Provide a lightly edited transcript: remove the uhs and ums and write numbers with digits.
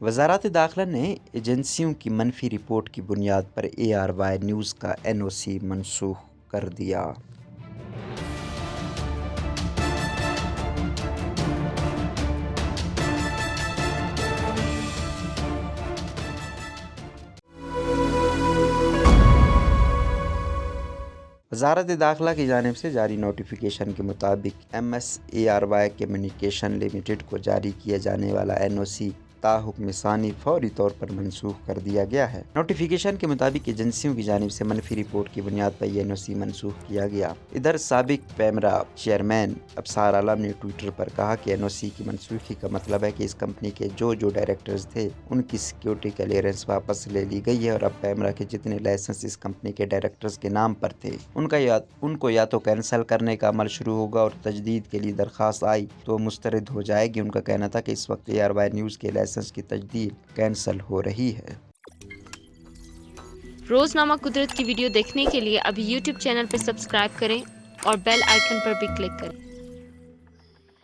वज़ारत दाखिला ने एजेंसियों की मनफी रिपोर्ट की बुनियाद पर ARY न्यूज़ का NOC मनसूख कर दिया। वज़ारत दाखिला की जानिब से जारी नोटिफिकेशन के मुताबिक MSARY कम्युनिकेशन लिमिटेड को जारी किया जाने वाला NOC ताहुक्म सानी फौरी तौर पर मनसूख कर दिया गया है। नोटिफिकेशन के मुताबिक एजेंसियों की जानिब से मनफी रिपोर्ट की बुनियाद पर यह NOC मनसूख किया गया। इधर साबिक पैमरा चेयरमैन अबसार आलम ने ट्विटर पर कहा कि NOC की मनसूखी का मतलब है कि इस कंपनी के जो डायरेक्टर्स थे उनकी सिक्योरिटी क्लियरेंस वापस ले ली गई है और अब पैमरा के जितने लाइसेंस इस कंपनी के डायरेक्टर्स के नाम पर थे उनको या तो कैंसिल करने का अमल शुरू होगा और तजदीद के लिए दरख्वास्त आई तो मुस्तरद हो जाएगी। उनका कहना था कि इस वक्त ARY न्यूज़ के लाइसेंस की तजदीद कैंसिल हो रही है। रोजनामा कुदरत की वीडियो देखने के लिए अभी YouTube चैनल पर सब्सक्राइब करें और बेल आइकन पर भी क्लिक करें।